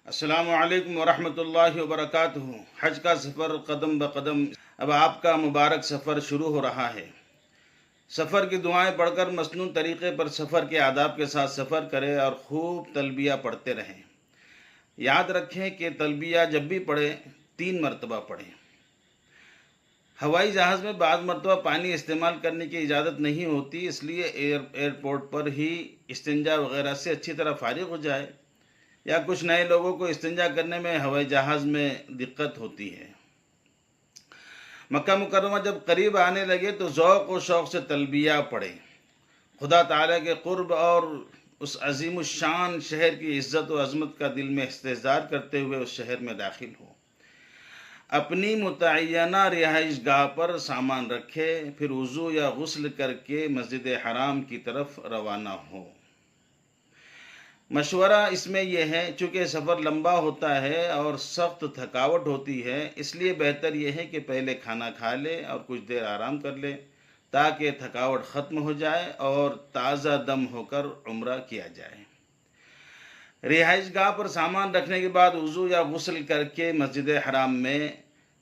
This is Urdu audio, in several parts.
السلام علیکم ورحمۃ اللہ وبرکاتہ۔ حج کا سفر قدم بقدم اب آپ کا مبارک سفر شروع ہو رہا ہے۔ سفر کی دعائیں پڑھ کر مسنون طریقے پر سفر کے آداب کے ساتھ سفر کریں اور خوب تلبیہ پڑھتے رہیں۔ یاد رکھیں کہ تلبیہ جب بھی پڑھیں 3 مرتبہ پڑھیں۔ ہوائی جہاز میں بعض مرتبہ پانی استعمال کرنے کی اجازت نہیں ہوتی، اس لیے ایئرپورٹ پر ہی استنجا وغیرہ سے اچھی طرح فارغ ہو جائے، یا کچھ نئے لوگوں کو استنجا کرنے میں ہوائی جہاز میں دقت ہوتی ہے۔ مکہ مکرمہ جب قریب آنے لگے تو ذوق و شوق سے تلبیہ پڑھیں۔ خدا تعالیٰ کے قرب اور اس عظیم الشان شہر کی عزت و عظمت کا دل میں استحضار کرتے ہوئے اس شہر میں داخل ہو۔ اپنی متعینہ رہائش گاہ پر سامان رکھے، پھر وضو یا غسل کر کے مسجد حرام کی طرف روانہ ہو۔ مشورہ اس میں یہ ہے، چونکہ سفر لمبا ہوتا ہے اور سخت تھکاوٹ ہوتی ہے، اس لیے بہتر یہ ہے کہ پہلے کھانا کھا لے اور کچھ دیر آرام کر لے تاکہ تھکاوٹ ختم ہو جائے اور تازہ دم ہو کر عمرہ کیا جائے۔ رہائش گاہ پر سامان رکھنے کے بعد وضو یا غسل کر کے مسجد حرام میں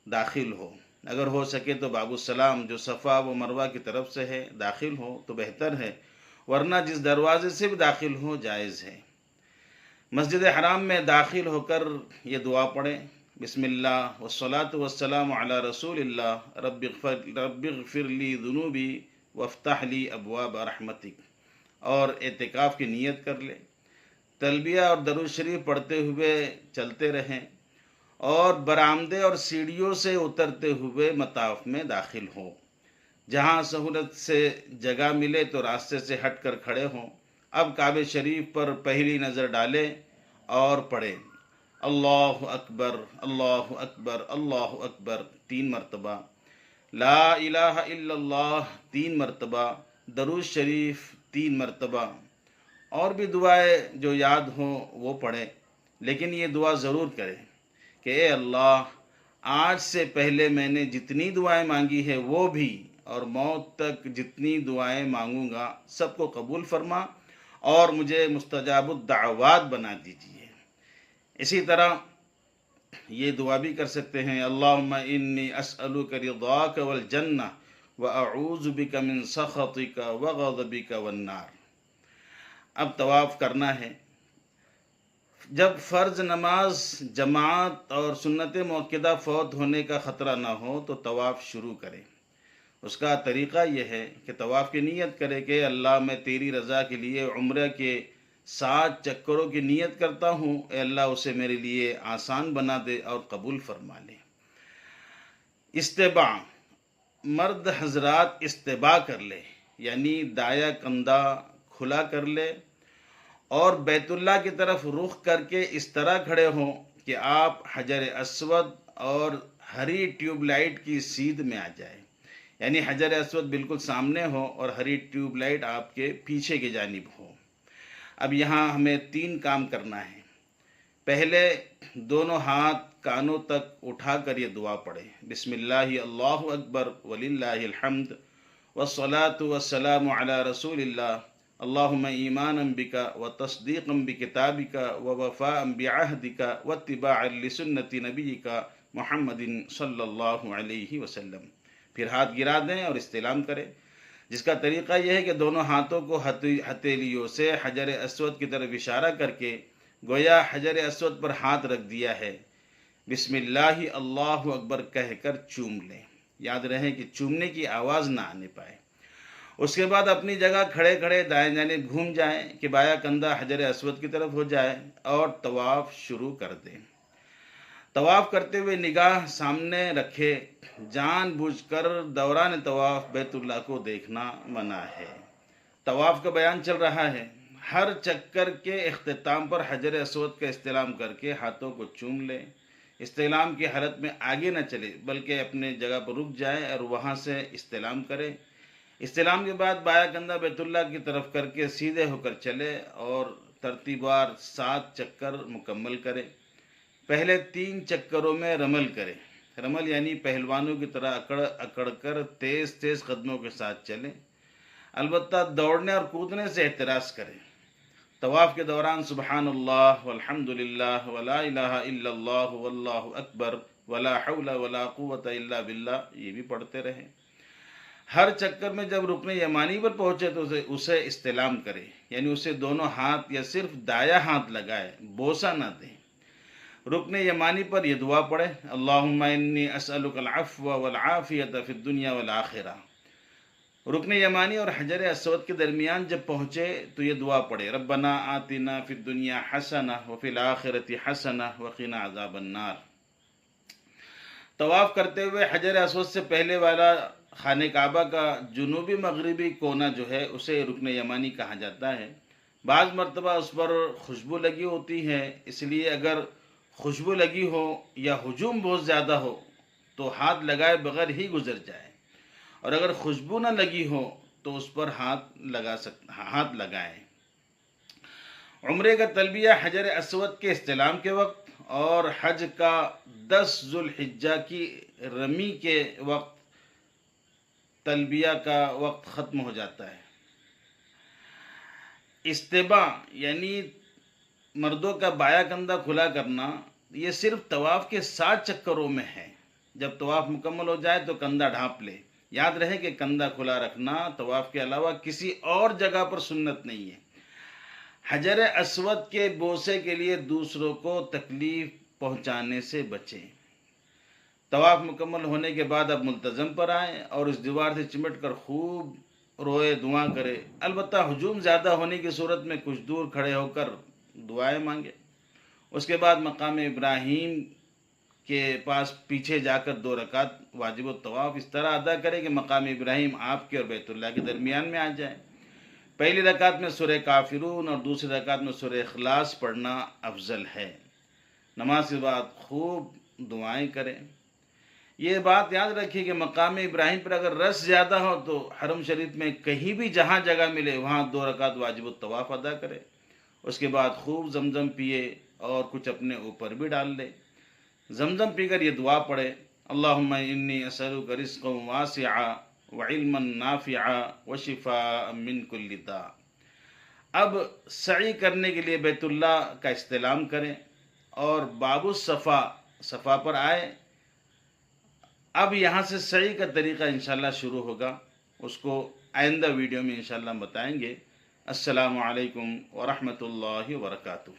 داخل ہو۔ اگر ہو سکے تو باب السلام جو صفا و مروہ کی طرف سے ہے داخل ہو تو بہتر ہے، ورنہ جس دروازے سے بھی داخل ہو جائز ہے۔ مسجد حرام میں داخل ہو کر یہ دعا پڑھیں: بسم اللہ والصلاة والسلام علی رسول اللہ، رب اغفر لی ذنوبی وافتح لی ابواب رحمتک، اور اعتکاف کی نیت کر لیں۔ تلبیہ اور درود شریف پڑھتے ہوئے چلتے رہیں اور برآمدے اور سیڑھیوں سے اترتے ہوئے مطاف میں داخل ہوں۔ جہاں سہولت سے جگہ ملے تو راستے سے ہٹ کر کھڑے ہوں۔ اب کعبہ شریف پر پہلی نظر ڈالیں اور پڑھیں: اللہ اکبر اللہ اکبر اللہ اکبر 3 مرتبہ، لا الہ الا اللہ 3 مرتبہ، درود شریف 3 مرتبہ، اور بھی دعائیں جو یاد ہوں وہ پڑھیں، لیکن یہ دعا ضرور کریں کہ اے اللہ، آج سے پہلے میں نے جتنی دعائیں مانگی ہے وہ بھی، اور موت تک جتنی دعائیں مانگوں گا سب کو قبول فرما اور مجھے مستجاب الدعوات بنا دیجیے۔ اسی طرح یہ دعا بھی کر سکتے ہیں: اللہم انی اسألک رضاک والجنہ واعوذ بک من سخطک وغضبک والنار۔ اب طواف کرنا ہے۔ جب فرض نماز جماعت اور سنت مؤکدہ فوت ہونے کا خطرہ نہ ہو تو طواف شروع کریں۔ اس کا طریقہ یہ ہے کہ طواف کی نیت کرے کہ اللہ، میں تیری رضا کے لیے عمرہ کے 7 چکروں کی نیت کرتا ہوں، اے اللہ اسے میرے لیے آسان بنا دے اور قبول فرما لے۔ استباع، مرد حضرات استباع کر لے، یعنی دایاں کندھا کھلا کر لے اور بیت اللہ کی طرف رخ کر کے اس طرح کھڑے ہوں کہ آپ حجر اسود اور ہری ٹیوب لائٹ کی سیدھ میں آ جائیں، یعنی حجر اسود بالکل سامنے ہو اور ہری ٹیوب لائٹ آپ کے پیچھے کی جانب ہو۔ اب یہاں ہمیں 3 کام کرنا ہے۔ پہلے دونوں ہاتھ کانوں تک اٹھا کر یہ دعا پڑھیں: بسم اللہ اللہ اکبر وللہ الحمد والصلاة والسلام علی رسول اللہ، اللہم ایمانا بک وتصدیقا بکتابک ووفاء بعہدک واتباعا لسنت نبیک محمد صلی اللہ علیہ وسلم۔ پھر ہاتھ گرا دیں اور استلام کریں، جس کا طریقہ یہ ہے کہ دونوں ہاتھوں کو ہتھیلیوں سے حجر اسود کی طرف اشارہ کر کے گویا حجر اسود پر ہاتھ رکھ دیا ہے، بسم اللہ اللہ اکبر کہہ کر چوم لیں۔ یاد رہے کہ چومنے کی آواز نہ آنے پائے۔ اس کے بعد اپنی جگہ کھڑے کھڑے دائیں جانب گھوم جائیں کہ بایاں کندھا حجر اسود کی طرف ہو جائے اور طواف شروع کر دیں۔ طواف کرتے ہوئے نگاہ سامنے رکھے، جان بوجھ کر دوران طواف بیت اللہ کو دیکھنا منع ہے۔ طواف کا بیان چل رہا ہے۔ ہر چکر کے اختتام پر حجر اسود کا استلام کر کے ہاتھوں کو چوم لے۔ استلام کی حالت میں آگے نہ چلے بلکہ اپنے جگہ پر رک جائے اور وہاں سے استلام کرے۔ استلام کے بعد بایاں کندھا بیت اللہ کی طرف کر کے سیدھے ہو کر چلے اور ترتیب وار 7 چکر مکمل کرے۔ پہلے 3 چکروں میں رمل کرے۔ رمل یعنی پہلوانوں کی طرح اکڑ اکڑ کر تیز تیز قدموں کے ساتھ چلیں، البتہ دوڑنے اور کودنے سے احتراز کریں۔ طواف کے دوران سبحان اللہ والحمد للہ ولا الہ الا اللہ واللہ اکبر ولا حول ولا قوت الا باللہ یہ بھی پڑھتے رہیں۔ ہر چکر میں جب رکن یمانی پر پہنچے تو اسے استلام کرے، یعنی اسے دونوں ہاتھ یا صرف دایاں ہاتھ لگائے، بوسہ نہ دے۔ رکن یمانی پر یہ دعا پڑھے، اللہم انی اسألک العفو والعافیۃ فی الدنیا والآخرہ۔ رکن یمانی اور حجر اسود کے درمیان جب پہنچے تو یہ دعا پڑھے، ربنا آتنا فی الدنیا حسنہ وفی الآخرۃ حسنہ وقنا عذاب النار۔ طواف کرتے ہوئے حجر اسود سے پہلے والا خانہ کعبہ کا جنوبی مغربی کونا جو ہے اسے رکن یمانی کہا جاتا ہے۔ بعض مرتبہ اس پر خوشبو لگی ہوتی ہے، اس لیے اگر خوشبو لگی ہو یا ہجوم بہت زیادہ ہو تو ہاتھ لگائے بغیر ہی گزر جائے، اور اگر خوشبو نہ لگی ہو تو اس پر ہاتھ لگائیں۔ عمرے کا تلبیہ حجر اسود کے استلام کے وقت اور حج کا 10 ذو الحجہ کی رمی کے وقت تلبیہ کا وقت ختم ہو جاتا ہے۔ استباء یعنی مردوں کا بایاں کندھا کھلا کرنا، یہ صرف طواف کے 7 چکروں میں ہے۔ جب طواف مکمل ہو جائے تو کندھا ڈھانپ لے۔ یاد رہے کہ کندھا کھلا رکھنا طواف کے علاوہ کسی اور جگہ پر سنت نہیں ہے۔ حجر اسود کے بوسے کے لیے دوسروں کو تکلیف پہنچانے سے بچیں۔ طواف مکمل ہونے کے بعد اب ملتزم پر آئیں اور اس دیوار سے چمٹ کر خوب روئے، دعا کرے۔ البتہ ہجوم زیادہ ہونے کی صورت میں کچھ دور کھڑے ہو کر دعائیں مانگے۔ اس کے بعد مقام ابراہیم کے پاس پیچھے جا کر 2 رکعت واجب الطواف اس طرح ادا کرے کہ مقام ابراہیم آپ کے اور بیت اللہ کے درمیان میں آ جائے۔ پہلی رکعت میں سورہ کافرون اور دوسری رکعت میں سورہ اخلاص پڑھنا افضل ہے۔ نماز کے بعد خوب دعائیں کریں۔ یہ بات یاد رکھیے کہ مقام ابراہیم پر اگر رش زیادہ ہو تو حرم شریف میں کہیں بھی جہاں جگہ ملے وہاں 2 رکعت واجب الطواف ادا کرے۔ اس کے بعد خوب زمزم پیے اور کچھ اپنے اوپر بھی ڈال لے۔ زمزم پی کر یہ دعا پڑھے، اللہم انی اسألک رزقا واسعا وعلما نافعا وشفاء من کل داء۔ اب سعی کرنے کے لیے بیت اللہ کا استلام کریں اور باب الصفا پر آئے۔ اب یہاں سے سعی کا طریقہ انشاءاللہ شروع ہوگا، اس کو آئندہ ویڈیو میں انشاءاللہ بتائیں گے۔ السلام علیکم ورحمۃ اللہ وبرکاتہ۔